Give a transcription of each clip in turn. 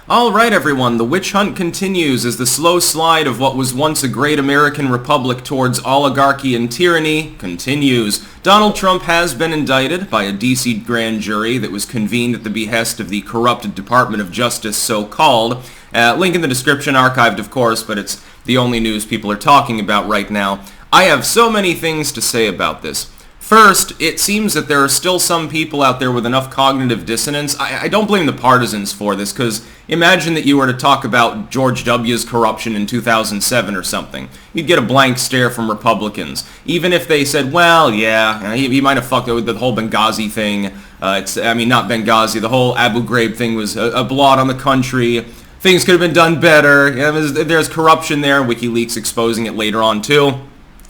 Alright everyone, the witch hunt continues as the slow slide of what was once a great American republic towards oligarchy and tyranny continues. Donald Trump has been indicted by a DC grand jury that was convened at the behest of the corrupted Department of Justice, so-called. Link in the description, archived of course, but it's the only news people are talking about right now. I have so many things to say about this. First, it seems that there are still some people out there with enough cognitive dissonance. I don't blame the partisans for this, because imagine that you were to talk about George W.'s corruption in 2007 or something. You'd get a blank stare from Republicans. Even if they said, well, yeah, he might have fucked up with the whole Benghazi thing. Not Benghazi, the whole Abu Ghraib thing was a blot on the country. Things could have been done better. There's corruption there, WikiLeaks exposing it later on too.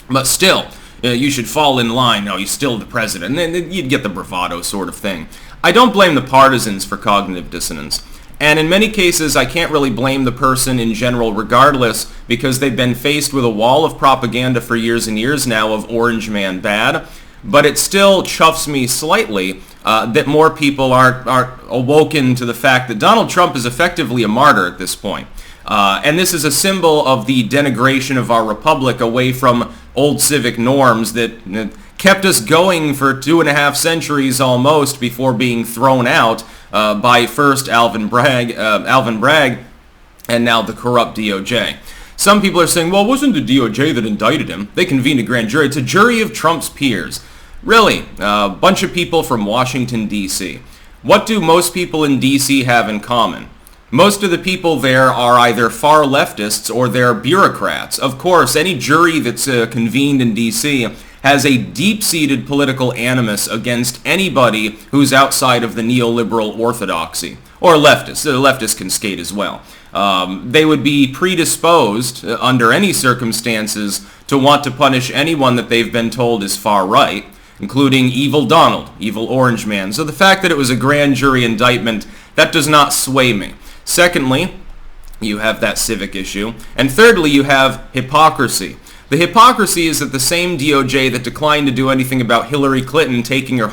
But still, you should fall in line. No, he's still the president. And then you'd get the bravado sort of thing. I don't blame the partisans for cognitive dissonance. And in many cases, I can't really blame the person in general regardless, because they've been faced with a wall of propaganda for years and years now of Orange Man bad. But it still chuffs me slightly that more people aren't awoken to the fact that Donald Trump is effectively a martyr at this point. And this is a symbol of the denigration of our republic away from old civic norms that kept us going for 2.5 centuries almost before being thrown out by first Alvin Bragg, and now the corrupt DOJ. Some people are saying, well, it wasn't the DOJ that indicted him. They convened a grand jury. It's a jury of Trump's peers. Really? A bunch of people from Washington, D.C. What do most people in D.C. have in common? Most of the people there are either far leftists or they're bureaucrats. Of course, any jury that's convened in D.C. has a deep-seated political animus against anybody who's outside of the neoliberal orthodoxy. Or leftists. The leftists can skate as well. They would be predisposed, under any circumstances, to want to punish anyone that they've been told is far right, including evil Donald, evil Orange Man. So the fact that it was a grand jury indictment, that does not sway me. Secondly, you have that civic issue. And thirdly, you have hypocrisy. The hypocrisy is that the same DOJ that declined to do anything about Hillary Clinton taking her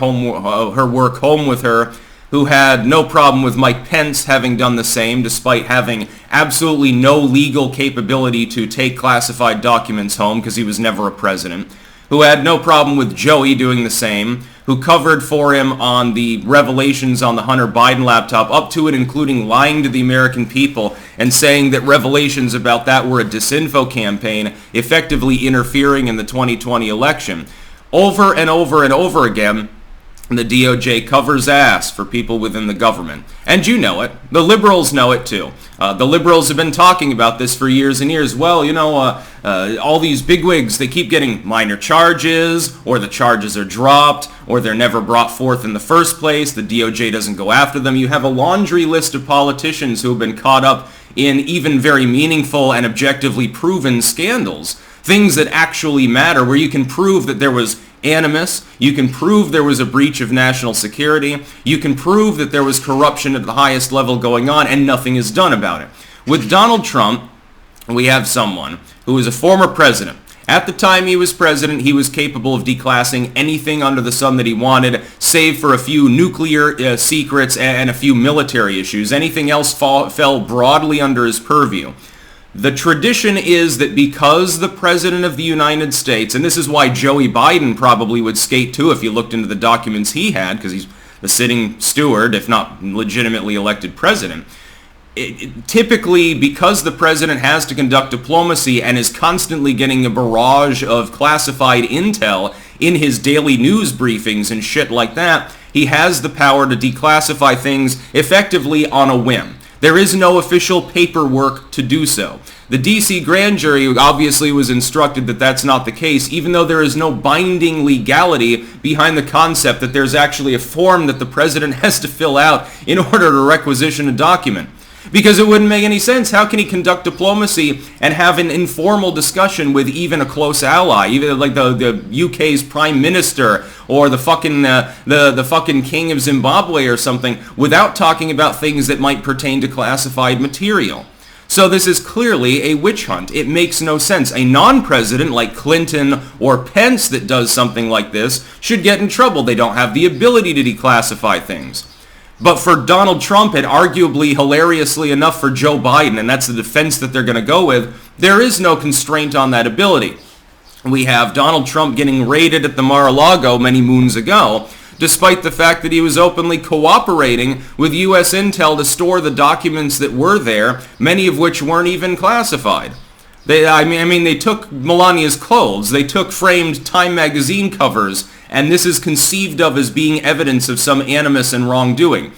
work home with her, who had no problem with Mike Pence having done the same despite having absolutely no legal capability to take classified documents home because he was never a president, who had no problem with Joey doing the same, who covered for him on the revelations on the Hunter Biden laptop, up to and including lying to the American people and saying that revelations about that were a disinfo campaign, effectively interfering in the 2020 election. Over and over and over again, the DOJ covers ass for people within the government. And you know it. The liberals know it too. The liberals have been talking about this for years and years. Well, all these bigwigs, they keep getting minor charges, or the charges are dropped, or they're never brought forth in the first place. The DOJ doesn't go after them. You have a laundry list of politicians who have been caught up in even very meaningful and objectively proven scandals. Things that actually matter, where you can prove that there was animus, you can prove there was a breach of national security, you can prove that there was corruption at the highest level going on, and nothing is done about it. With Donald Trump, we have someone who is a former president. At the time he was president, he was capable of declassing anything under the sun that he wanted, save for a few nuclear secrets and a few military issues. Anything else fell broadly under his purview. The tradition is that because the President of the United States, and this is why Joey Biden probably would skate too if you looked into the documents he had, because he's the sitting steward, if not legitimately elected president, typically because the president has to conduct diplomacy and is constantly getting a barrage of classified intel in his daily news briefings and shit like that, he has the power to declassify things effectively on a whim. There is no official paperwork to do so. The DC grand jury obviously was instructed that that's not the case, even though there is no binding legality behind the concept that there's actually a form that the president has to fill out in order to requisition a document. Because it wouldn't make any sense. How can he conduct diplomacy and have an informal discussion with even a close ally, even like the UK's prime minister or the fucking king of Zimbabwe or something, without talking about things that might pertain to classified material? So this is clearly a witch hunt. It makes no sense. A non-president like Clinton or Pence that does something like this should get in trouble. They don't have the ability to declassify things. But for Donald Trump, and arguably hilariously enough for Joe Biden, and that's the defense that they're going to go with, there is no constraint on that ability. We have Donald Trump getting raided at the Mar-a-Lago many moons ago, despite the fact that he was openly cooperating with U.S. Intel to store the documents that were there, many of which weren't even classified. They took Melania's clothes, they took framed Time magazine covers, and this is conceived of as being evidence of some animus and wrongdoing.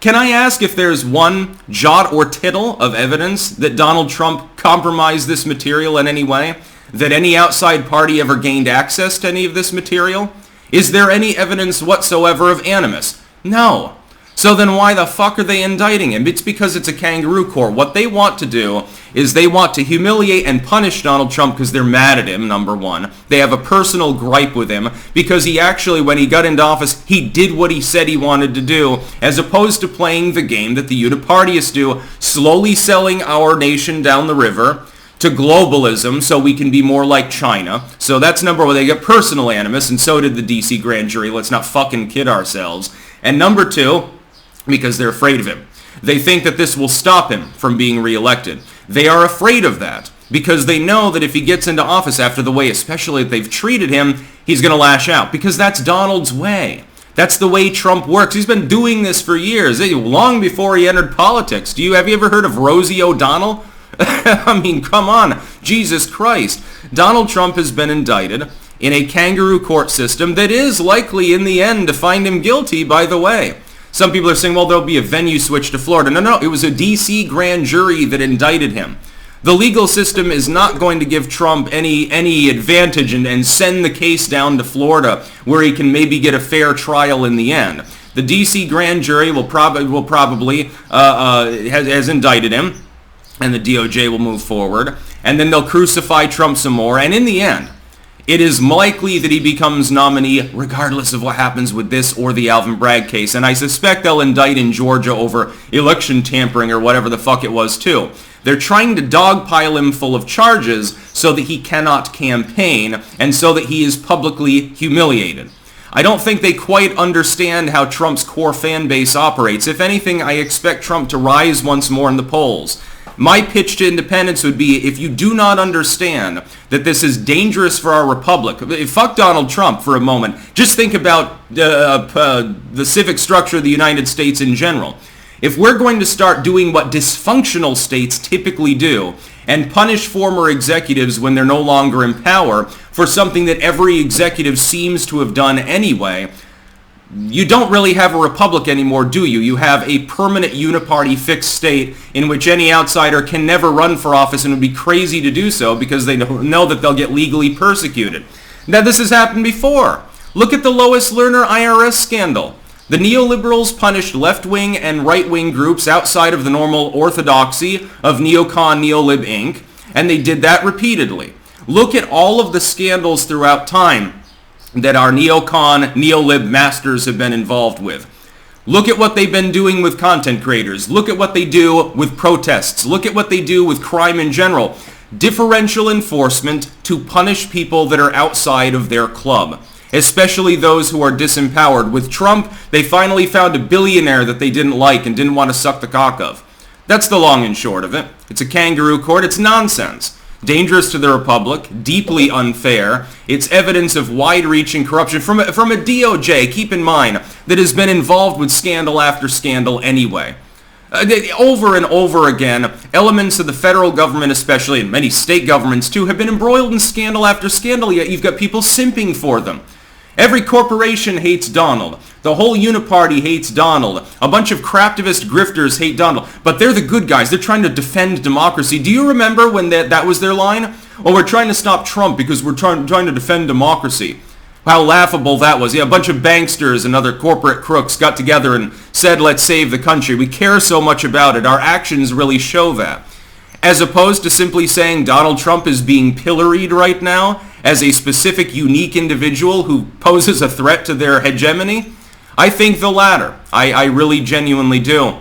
Can I ask if there's one jot or tittle of evidence that Donald Trump compromised this material in any way? That any outside party ever gained access to any of this material? Is there any evidence whatsoever of animus? No. So then why the fuck are they indicting him? It's because it's a kangaroo court. What they want to do is they want to humiliate and punish Donald Trump because they're mad at him, number one. They have a personal gripe with him because he actually, when he got into office, he did what he said he wanted to do, as opposed to playing the game that the Unipartyists do, slowly selling our nation down the river to globalism so we can be more like China. So that's number one. They get personal animus, and so did the DC Grand Jury. Let's not fucking kid ourselves. And number two, because they're afraid of him. They think that this will stop him from being reelected. They are afraid of that because they know that if he gets into office after the way, especially that they've treated him, he's going to lash out because that's Donald's way. That's the way Trump works. He's been doing this for years, long before he entered politics. Have you ever heard of Rosie O'Donnell? I mean, come on. Jesus Christ. Donald Trump has been indicted in a kangaroo court system that is likely in the end to find him guilty, by the way. Some people are saying, well, there'll be a venue switch to Florida. No, it was a DC grand jury that indicted him. The legal system is not going to give Trump any advantage and send the case down to Florida where he can maybe get a fair trial in the end. The DC grand jury will probably has indicted him, and the DOJ will move forward, and then they'll crucify Trump some more, and in the end, it is likely that he becomes nominee regardless of what happens with this or the Alvin Bragg case. And I suspect they'll indict in Georgia over election tampering or whatever the fuck it was too. They're trying to dogpile him full of charges so that he cannot campaign and so that he is publicly humiliated. I don't think they quite understand how Trump's core fan base operates. If anything, I expect Trump to rise once more in the polls. My pitch to independents would be, if you do not understand that this is dangerous for our republic, fuck Donald Trump for a moment. Just think about the civic structure of the United States in general. If we're going to start doing what dysfunctional states typically do and punish former executives when they're no longer in power for something that every executive seems to have done anyway, you don't really have a republic anymore, do you? You have a permanent uniparty fixed state in which any outsider can never run for office and would be crazy to do so because they know that they'll get legally persecuted. Now, this has happened before. Look at the Lois Lerner IRS scandal. The neoliberals punished left-wing and right-wing groups outside of the normal orthodoxy of neocon neolib Inc., and they did that repeatedly. Look at all of the scandals throughout time that our neocon, neolib masters have been involved with. Look at what they've been doing with content creators. Look at what they do with protests. Look at what they do with crime in general. Differential enforcement to punish people that are outside of their club, especially those who are disempowered. With Trump, they finally found a billionaire that they didn't like and didn't want to suck the cock of. That's the long and short of it. It's a kangaroo court. It's nonsense. Dangerous to the republic, deeply unfair. It's evidence of wide-reaching corruption from a DOJ, keep in mind, that has been involved with scandal after scandal anyway. Over and over again, elements of the federal government especially, and many state governments too, have been embroiled in scandal after scandal, yet you've got people simping for them. Every corporation hates Donald. The whole Uniparty hates Donald. A bunch of craptivist grifters hate Donald. But they're the good guys. They're trying to defend democracy. Do you remember when that was their line? Oh, we're trying to stop Trump because we're trying to defend democracy. How laughable that was. Yeah, a bunch of banksters and other corporate crooks got together and said, let's save the country. We care so much about it. Our actions really show that. As opposed to simply saying Donald Trump is being pilloried right now as a specific, unique individual who poses a threat to their hegemony? I think the latter. I really genuinely do.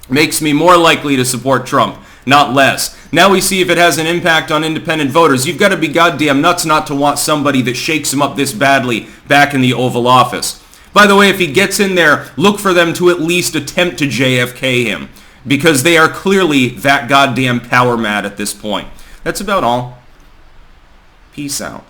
Makes me more likely to support Trump, not less. Now we see if it has an impact on independent voters. You've got to be goddamn nuts not to want somebody that shakes them up this badly back in the Oval Office. By the way, if he gets in there, look for them to at least attempt to JFK him, because they are clearly that goddamn power mad at this point. That's about all. Peace out.